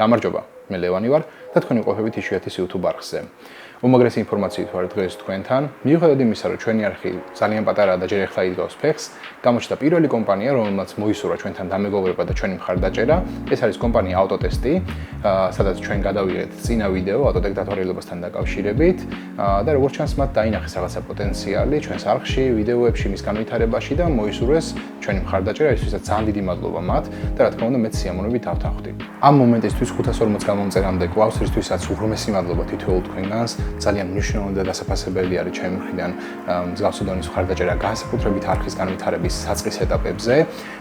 გამარჯობა, მე ლევანი ვარ და თქვენი ყოფებით იშვიათის YouTube არხზე. უმაგრესი ინფორმაციით ვარ დღეს თქვენთან. მიუხედავად იმისა, რომ ჩვენი არხი ძალიან პატარაა და ჯერ ახლა იდგავს ფეხს, გამოჩნდა პირველი კომპანია, რომელმაც მოისურვა ჩვენთან დამეგობრება და ჩვენი მხარდაჭერა. ეს არის კომპანია AutoTest-ი, სადაც ჩვენ გადავიღეთ წინა ვიდეო ავტოდეკლარირებასთან დაკავშირებით და როგორც ჩანს, მათ დაინახეს რაღაცა პოტენციალი ჩვენს არხში, ვიდეოებში, მის განვითარებაში და მოისურვეს ჩვენი მხარდაჭერა, ისთვისაც ძალიან დიდი მადლობა მათ და რა თქმა უნდა, მეც სიამოვნებით ავთანხმდი. ამ მომენტისთვის 540 გამომწერამდე კლავს, რისთვისაც უღრმესი მადლობა თითოეულ თქვენგანს. ძალიან მნიშვნელოვანი და დასაფასებელი არის ჩემი მხრიდან მსგავსი დონის მხარდაჭერა განსაკუთრებით არხის განვითარების საწყის ეტაპებზე,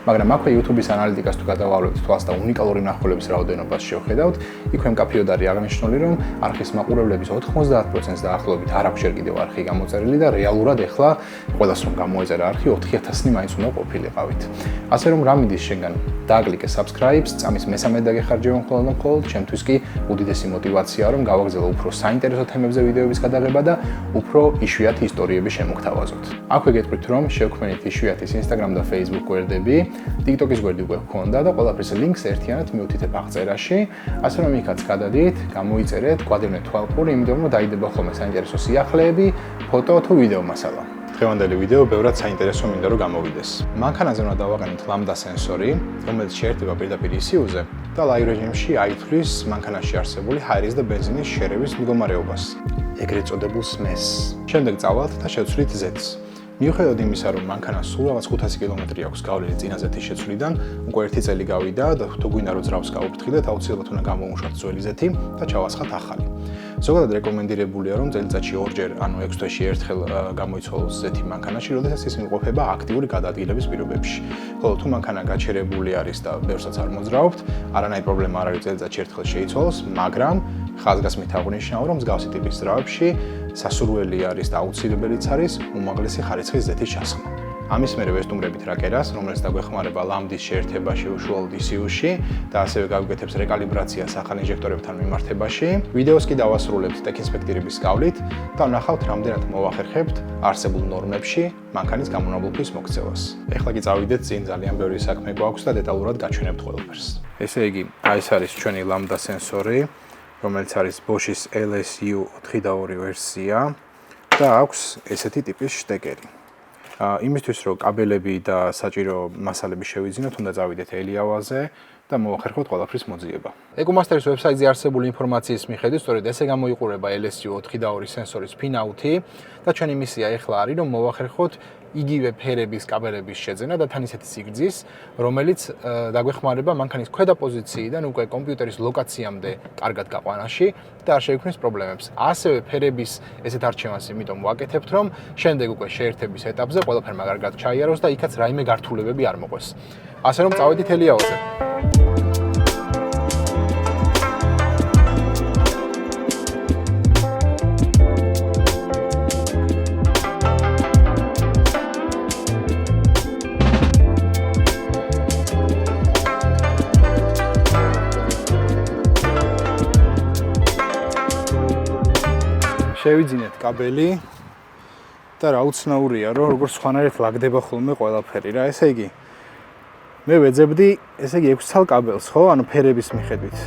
მაგრამ აქვე YouTube-ის ანალიტიკას თუ გადავავლებთ თვალს და უნიკალური მნახველების რაოდენობას შევხედავთ, იქვე მკაფიოდ არის აღნიშნული, რომ არხის მაყურებლების 90%-ს დაახლოებით არ აქვს ჯერ კიდევ არხი გამოწერილი და რეალურად ეხლა ყველას რომ გამოეწერა არხი 4000-ნი მაინც უნდა ყოფილიყავით. ასე რომ რა მიდის შენგან? დააკლიკე subscribe-ს, წამის მესამე დაგეხარჯება მხოლოდ, ჩემთვის კი უდიდესი мотиваციაა რომ გავაგზავნო უფრო საინტერესო თემებზე ვიდეოების გადაღება და უფრო იშვიათი ისტორიები შემოგთავაზოთ. აქვე გეტყვით რომ შევქმნით იშვიათის Instagram და Facebook გვერდები, TikTok-ის გვერდი უკვე გქონდა და ყველაფრის ლინკს ერთიანად მივუთითებ აღწერაში, ასე რომ იქაც გადადით, გამოიწერეთ, გვადევნეთ თვალყური, იმიტომ რომ დაიდება ხოლმე საინტერესო სიახლეები, ფოტო თუ ვიდეო მასალა. დღევანდელი ვიდეო ბევრად საინტერესო მინდა რომ გამოვიდეს. მანქანაზე უნდა დავაყენოთ ლამდა სენსორი, რომელიც შეერთება პირდაპირ ECU-ზე და live რეჟიმში აითვლის მანქანაში არსებული ჰაერის და ბენზინის შერევის მდგომარეობას, ეგრეთ წოდებულ SMES. შემდეგ წავალთ და შევცვლით Z-ს. მიუხედავად იმისა, რომ მანქანას სულ რაღაც 500 კილომეტრი აქვს გავლილი წინა Z-ის შეცვლიდან, უკვე 1 წელი გავიდა და თუ გვინდა რომ ძრავს გავუფრთხილდეთ, აუცილებლად უნდა გამოვუშვათ ძველი Z-ი და ჩავასხათ ახალი. ზოგადად რეკომენდირებულია, რომ წელიწადში 2-ჯერ, ანუ 6 თვეში ერთხელ გამოიცვალოს Z-ი მანქანაში, როდესაც ის იმყოფება აქტიური გადაადგილების პირობებში. ხოლო თუ მანქანა გაჩერებული არის და ბევრსაც არ მოძრაობთ, არანაირი პრობლემა არ არის წელიწადში ერთხელ შეიცვალოს, მაგრამ ხაზგასმით აღნიშნავ, რომ მსგავსი ტიპის ძრავებში სასურველი არის და აუცილებელიც არის უმაღლესი ხარისხის Z-ის ჩასხმა. ამის მერე ვესტუმრებით რაკერას, რომელიც დაგვეხმარება ლამდის შეერთებაში უშუალოდ ECU-ში და ასევე გავიგეთებს რეკალიბრაციას ახალ ინჟექტორებთან მიმართებაში. ვიდეოს კი დავასრულებთ ტექინსპექტირების გავლით და ვნახავთ, რამდენად მოვახერხებთ არსებულ ნორმებში მანქანის გამონაბლუქვის მოქცევას. ეხლა კი წავიდეთ წინ, ძალიან ბევრი საქმე გვაქვს და დეტალურად გაჩვენებთ ყველაფერს. ესე იგი, ეს არის ჩვენი ლამდა სენსორი, რომელიც არის Bosch-ის LSU-4.2 ვერსია და აქვს ესეთი ტიპის შტეკერი. იმისთვის რომ კაბელები და საჭირო მასალები შევიძინოთ, უნდა წავიდეთ ელიავაზე და მოვახერხოთ ყველაფრის მოძიება. EcoMaster-ის ვებსაიტზე არსებული ინფორმაციის მიხედვით, სწორედ ესე გამოიყურება LSU-4.2 სენსორის ფინაუთი და ჩვენი მისია ეხლა არის რომ მოვახერხოთ იგივე ფერების კაბელების შეძენა და თან ისეთი სიგრძის, რომელიც დაგვეხმარება მანქანის ქვედა პოზიციიდან უკვე კომპიუტერის ლოკაციამდე კარგად გაყვანაში და არ შეიქმნის პრობლემებს. ასევე ფერების ესეთ არჩევანს იმიტომ ვაკეთებთ, რომ შემდეგ უკვე შეერთების ეტაპზე ყველაფერმა კარგად ჩაიაროს და იქაც რაიმე გართულებები არ მოყვეს. ასე რომ წავედით ელიავაზე. შევიძინეთ კაბელი და რა უცნაურია, რომ როგორც სხვანაირად ლაგდება ხოლმე ყველაფერი რა. ესე იგი, მე ვეძებდი, ესე იგი 6 ცალ კაბელს, ხო? ანუ ფერების მიხედვით.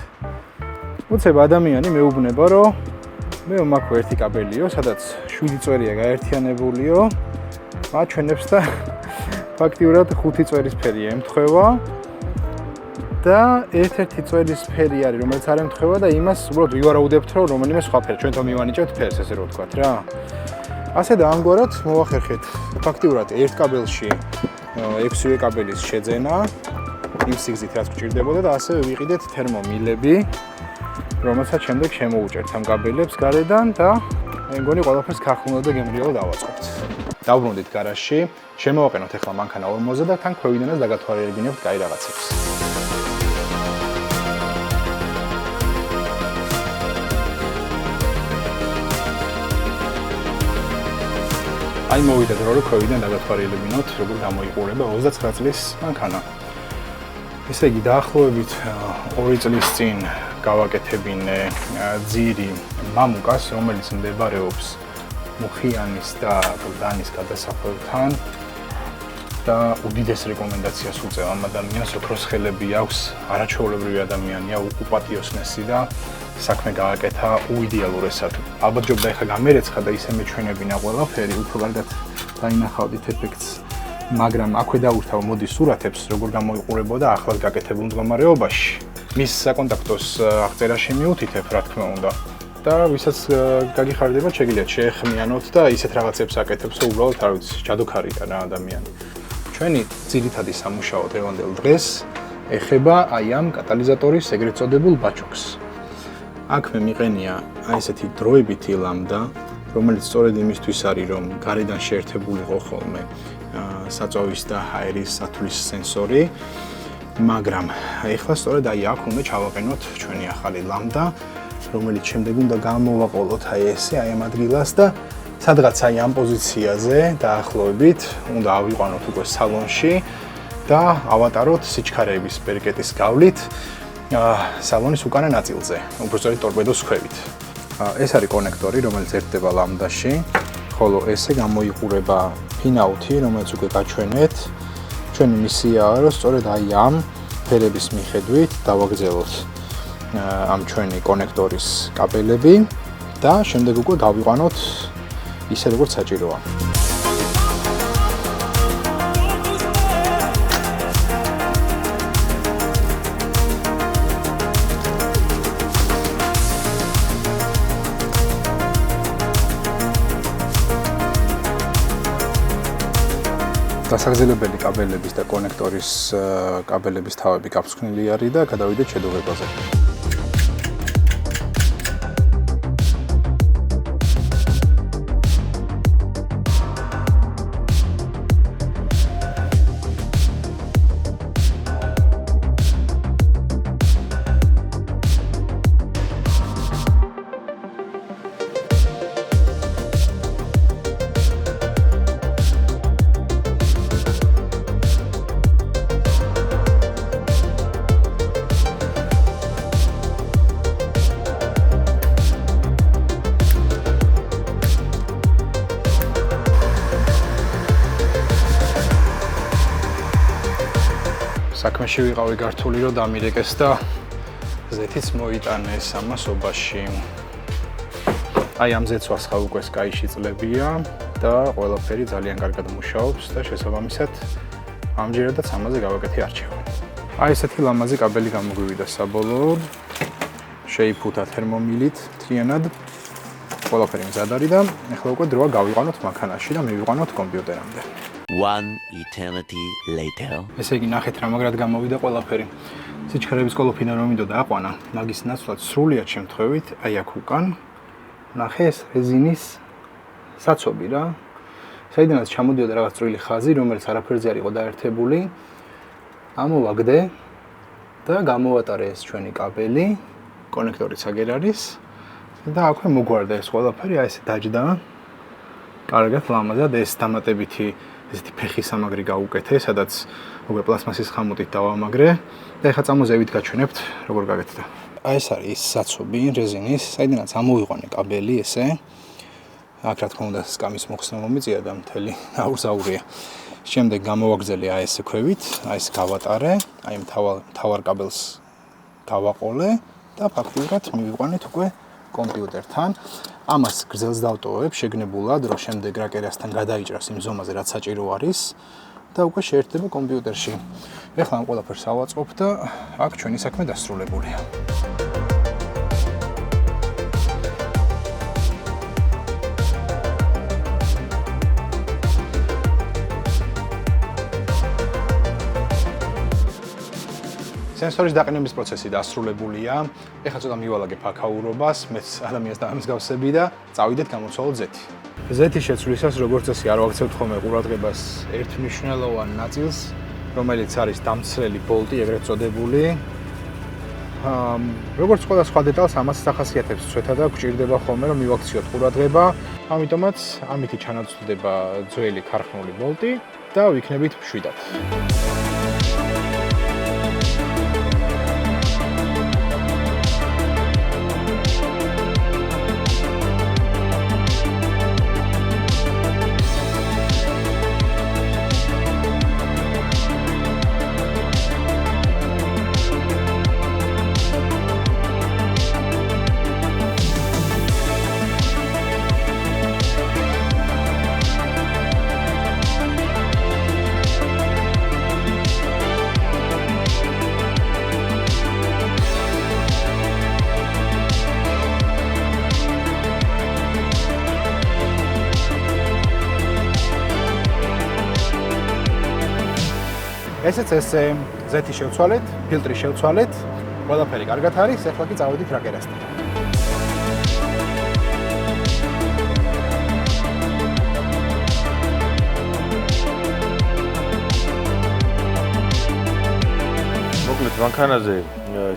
უცებ ადამიანი მეუბნება, რომ მე მაქვს ერთი კაბელიო, სადაც 7 წვერია გაერთიანებულიო, აჩვენებს და ფაქტიურად 5 წვერის ფერია ემთხვევა. და ერთ-ერთი წვერის ფერი არის, რომელიც არ ემთხვევა და იმას უბრალოდ ვივარაუდებთ, რომ რომელიმე სხვა ფერი, ჩვენ თვითონ მივანიჭებთ ფერს, ესე რომ ვთქვათ რა. ასე და ამგვარად მოვახერხეთ ფაქტიურად ერთ კაბელში 6-ვე კაბელის შეძენა, იმ სიგრძით რაც გვჭირდებოდა და ასევე ვიყიდეთ თერმომილები, რომელსაც შემდეგ შემოუჭერთ ამ კაბელებს გარედან და მე მგონი ყველაფერს ქარხნულად და გემრიელად დავაწყობთ. დავბრუნდით გარაჟში, შემოვაყენოთ ახლა მანქანა ორმოზე და თან ქვევიდანაც დაგათვალიერებინებთ კაი რაღაცებს. აი მოვიდა დრო რომ ქვევიდან დაგათვალიერებინოთ, როგორ გამოიყურება 29 წლის მანქანა. ესე იგი, დაახლოებით 2 წლის წინ გავაკეთებინე ძირი მამუკას, რომელიც მდებარეობს მუხიანის და გლდანის გადასახვევთან. და უდიდეს რეკომენდაციას უწევ ამ ადამიანს, ოქროს ხელები აქვს, არაჩვეულებრივი ადამიანია, უპატიოსნესი და საქმე გააკეთა უიდეალურესად. ალბათ ჯობდა ეხლა გამერეცხა და ისე მეჩვენებინა ყველაფერი, უფრო კარგად დაინახავდით ეფექტს, მაგრამ აქვე დავურთავ მოდი სურათებს, როგორ გამოიყურებოდა ახლად გაკეთებულ მდგომარეობაში. მის საკონტაქტოს აღწერაში მიუთითებ, რა თქმა უნდა. და ვისაც გაგიხარდება, შეგიძლიათ შეეხმიანოთ და ისეთ რაღაცებს აკეთებს, რომ უბრალოდ არ ვიცი, ჯადოქარია რა ადამიანი. ჩვენი ძირითადი სამუშაო დღევანდელ დღეს ეხება აი ამ კატალიზატორის ეგრეთ წოდებულ ბაჩოქს. აქ მე მიყენია აი ესეთი დროებითი ლამდა, რომელიც სწორედ იმისთვის არის, რომ გარედან შეერთებულიყო ხოლმე საწვავის და ჰაერის სათვლის სენსორი, მაგრამ ეხლა სწორედ აი აქ უნდა ჩავაყენოთ ჩვენი ახალი ლამდა, რომელიც შემდეგ უნდა გამოვაყოლოთ აი ესე, აი ამ ადგილას და სადღაც აი ამ პოზიციაზე დაახლოებით უნდა ავიყვანოთ უკვე სალონში და ავატაროთ სიჩქარეების ბერკეტის გავლით სალონის უკანა ნაწილზე, უბრალოდ ტორპედოს ქვევით. ეს არის კონექტორი, რომელიც ერთდება ლამდაში, ხოლო ესე გამოიყურება ფინაუთი, რომელიც უკვე გაჩვენეთ. ჩვენი მისიაა, რომ სწორედ აი ამ ფერების მიხედვით დავაგრძელოთ ამ ჩვენი კონექტორის კაბელები და შემდეგ უკვე გავიყვანოთ ისე როგორც საჭიროა. დასაგრძელებელი კაბელების და კონექტორის კაბელების თავები გაფრთხნილი არის და გადავიდეთ შედუღებაზე. საქმეში ვიყავი გართული, რომ დამირეკეს და ზეთიც მოიტანეს ამასობაში. აი ამ ზეთს ხა უკვე სკაიში წლებია და ყველაფერი ძალიან კარგად მუშაობს და შესაბამისად ამჯერადაც ამაზე გავაკეთე არჩევანი. აი ესეთი ლამაზი კაბელი გამოგვივიდა საბოლოოდ. შეიფუთა თერმომილით მთლიანად. ყველაფერი მზად არის და ეხლა უკვე დროა გავიყვანოთ მანქანაში და მივიყვანოთ კომპიუტერამდე. One eternity later. ესე იგი ნახეთ რა მაგრად გამოვიდა ყველაფერი. სიჩქარეების კოლოფინა რომ მინდოდა აყვანა, მაგის ნაცვლად სრულიად შემთხვევით, აი აქ უკან ნახე ეს რეზინის საცობი რა. საიდანაც ჩამოდიოდა რაღაც წვრილი ხაზი, რომელიც არაფერზე არ იყო დაერთებული. ამოვაგდე და გამოვატარე ეს ჩვენი კაბელი, კონექტორიც აგერ არის და აქვე მოგვარდა ეს ყველაფერი, აი ესე დაჯდა. კარგად ლამაზად ეს დამატებითი ესეთი ფეხი სამაგრი გაუკეთე, სადაც უკვე პლასმასის ხამუტით დავამაგრე და ეხლა წამოზევით გაჩვენებთ როგორ გაკეთდა. აი ეს არის საცობი რეზინის, საიდანაც ამოვიყვანე კაბელი ესე. აქ რა თქმა უნდა სკამის მოხსნა მომიწია და მთელი აურზაურია. შემდეგ გამოვაგრძელე აი ესე ქვევით, აი ეს გავატარე, აი მთავარ კაბელს გავაყოლე და ფაქტიურად მივიყვანეთ უკვე კომპიუტერთან. ამას გრძელს დავტოვებ შეგნებულად, რომ შემდეგ რაკერასთან გადაიჭრას იმ ზომაზე, რაც საჭირო არის და უკვე შეერთდება კომპიუტერში. ეხლა ამ ყველაფერს ავაწყობ და აქ ჩვენი საქმე დასრულებულია. სენსორის დაყენების პროცესი დასრულებულია. ეხლა ცოტა მივალაგებ აქაურობას, მეც ადამიანს დამსგავსები და წავიდეთ გამოცვალოთ ზეთი. ზეთის შეცვლისას როგორც წესი არ ვაქცევთ ხოლმე ყურადღებას ერთ მნიშვნელოვან ნაწილს, რომელიც არის დამცრელი ბოლტი, ეგრეთ წოდებული. როგორც ყველა სხვა დეტალს ამას სახასიათებს ცვეთა და გვჭირდება ხოლმე რომ მივაქციოთ ყურადღება, ამიტომაც ამითი ჩანაცვლდება ძველი ქარხნული ბოლტი და ვიქნებით მშვიდად. ესეც ესე ზეთი შევცვალეთ, ფილტრი შევცვალეთ, ყველაფერი კარგად არის, ახლა კი წავედით რაკერასთან. მოკლედ მანქანაზე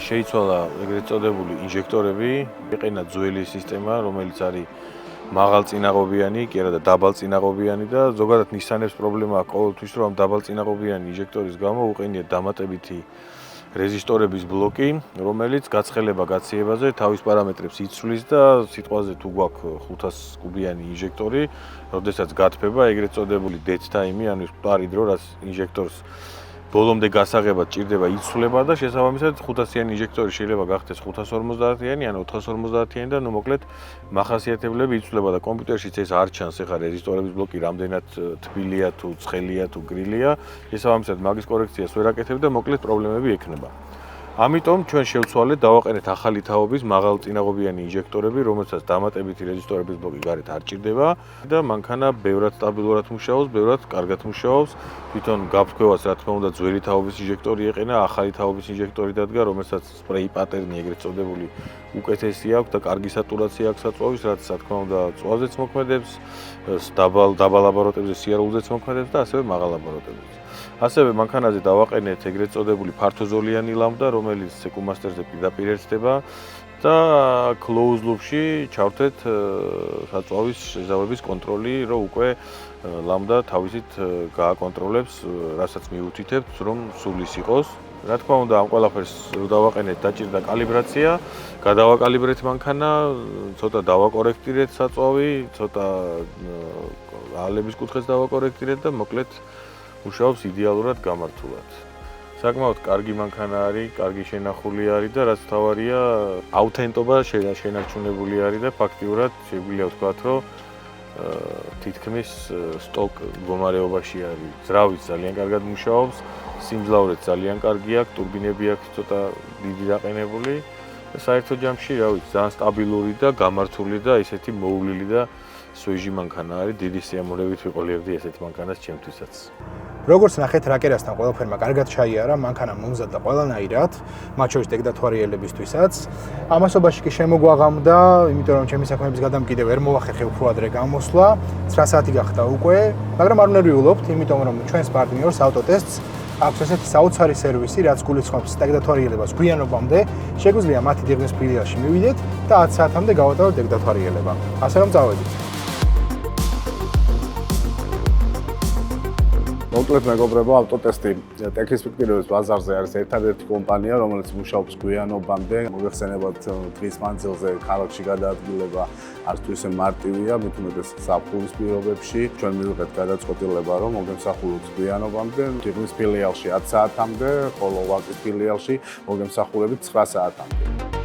შეიცვალა ეგრეთ წოდებული ინჟექტორები, იყინა ძველი სისტემა, რომელიც არის მაღალწინაღობიანი, კი არა და დაბალწინაღობიანი და ზოგადად Nissan-ებს პრობლემა აქვს ყოველთვის, რომ დაბალწინაღობიანი ინჟექტორის გამო უყენიათ დამატებითი რეზისტორების ბლოკი, რომელიც გაცხელება გაციებაზე თავის პარამეტრებს იცვლის და სიტყვაზე თუ გვაქვს 500 კუბიანი ინჟექტორი, როდესაც გათბება ეგრეთ წოდებული dead time-ი, ანუ მკვდარი დრო, რაც ინჟექტორს ბოლომდე გასაღებად ჭირდება იცვლება და შესაბამისად 500-იანი ინჟექტორი შეიძლება გახდეს 550-იანი, ან 450-იანი და ნუ მოკლედ მახასიათებლები იცვლება და კომპიუტერშიც ეს არ ჩანს ეხა რეზისტორების ბლოკი რამდენად თბილია თუ ცხელია თუ გრილია, შესაბამისად მაგის კორექციას ვერ აკეთებ და მოკლედ პრობლემები ექნება. ამიტომ ჩვენ შევცვალეთ დავაყენეთ ახალი თაობის მაღალწინაღობიანი ინჟექტორები, რომელსაც დამატებითი რეზისტორების ბლოკი გარეთ არ ჭირდება და მანქანა ბევრად სტაბილურად მუშაობს, ბევრად კარგად მუშაობს. თვითონ გაფრქვევას რა თქმა უნდა ძველი თაობის ინჟექტორი ეყენა, ახალი თაობის ინჟექტორი დადგა, რომელსაც სპრეი პატერნი ეგრეთ წოდებული უკეთესი აქვს და კარგი სატურაცია აქვს საწვავის, რაც რა თქმა უნდა წვავზეც მოქმედებს, დაბალ აბოროტებზე სიარულზეც მოქმედებს და ასევე მაღალ აბოროტებზე. ასევე მანქანაზე დავაყენეთ ეგრეთ წოდებული ფართოზოლიანი ლამბდა, რომელიც ეკუმასტერზე პირდაპირ ერთდება და close loop-ში ჩავთეთ საწვავის შეზავების კონტროლი, რომ უკვე ლამბდა თავისით გააკონტროლებს, რასაც მიუთითებთ, რომ სულის იყოს. რა თქმა უნდა, ამ ყველაფერს რო დავაყენეთ, დაჭირდა კალიბრაცია, გადავაკალიბრეთ მანქანა, ცოტა დავაკორექტირეთ საწვავი, ცოტა ალების კუთხეს დავაკორექტირეთ და მოკლედ მუშაობს იდეალურად გამართულად. საკმაოდ კარგი მანქანა არის, კარგი შენახული არის და რაც თავარია, აუთენტობა შენარჩუნებული არის და ფაქტიურად შეგვიძლია ვთქვათ, რომ თითქმის სტოკ მდგომარეობაში არის. ძრავიც ძალიან კარგად მუშაობს, სიმძლავრეც ძალიან კარგი აქვს, ტურბინები აქვს ცოტა დიდი დაყენებული და საერთო ჯამში, რა ვიცი, ძალიან სტაბილური და გამართული და ისეთი მოვლილი და სვეჟი მანქანა არის. დიდი სიამოვნებით ვიყოლებდი ესეთ მანქანას ჩემთვისაც. როგორც ნახეთ, რაკერასთან ყველაფერმა კარგად ჩაიარა, მანქანა მომზადდა ყველანაირად, მათ შორის დეგდათვარიელებისთვისაც. ამასობაში კი შემოგვაღამდა, იმიტომ რომ ჩემი საქმეების გადამკიდე ვერ მოვახერხე უფრო ადრე გამოსვლა, 9 საათი გახდა უკვე, მაგრამ არ უნერვიულობთ, იმიტომ რომ ჩვენს პარტნიორს ავტოტესტს აქვს ესეთი საოცარი სერვისი, რაც გულისხმობს დეგდათვარიელებას გვიანობამდე, შეგვიძლია მათი დიღმის ფილიალში მივიდეთ და 10 საათამდე გავატაროთ დეგდათვარიელება. ასე რომ წავედით. მოკლედ მეგობრებო, ავტოტესტი ტექნისფიქტირების ბაზარზე არის ერთადერთი კომპანია, რომელიც მუშაობს გვიანობამდე. მოგეხსენებათ, დღის მანძილზე ქალაქში გადაადგილება არც თუ ისე მარტივია, მით უმეტეს ზაფხულის პირობებში. ჩვენ მივიღეთ გადაწყვეტილება, რომ მოგემსახუროთ გვიანობამდე, დიღმის ფილიალში 10 საათამდე, ხოლო ვაკის ფილიალში მოგემსახურებით 9 საათამდე.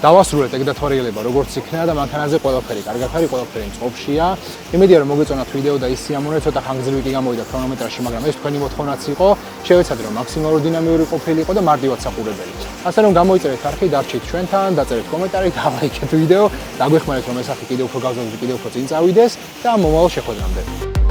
დავასრულეთ ეგდათვარიელება როგორც იქნება და მანქანაზე ყველაფერი კარგად არის, ყველაფერი წყობშია. იმედია რომ მოგეწონათ ვიდეო და ის სიამოვნე ცოტა ხანგრძლივი კი გამოვიდა ქრონომეტრაში, მაგრამ ეს თქვენი მოთხოვნაც იყო. შევეცადე რომ მაქსიმალურად დინამიური ყოფილიყო და მარტივად საყურებელი. ასე რომ გამოიწერეთ არხი, დარჩით ჩვენთან, დაწერეთ კომენტარი, დალაიქეთ ვიდეო, დაგვეხმარეთ რომ ეს არხი კიდევ უფრო გავზარდოს, კიდევ უფრო წინ წავიდეს და მომავალ შეხვედრამდე.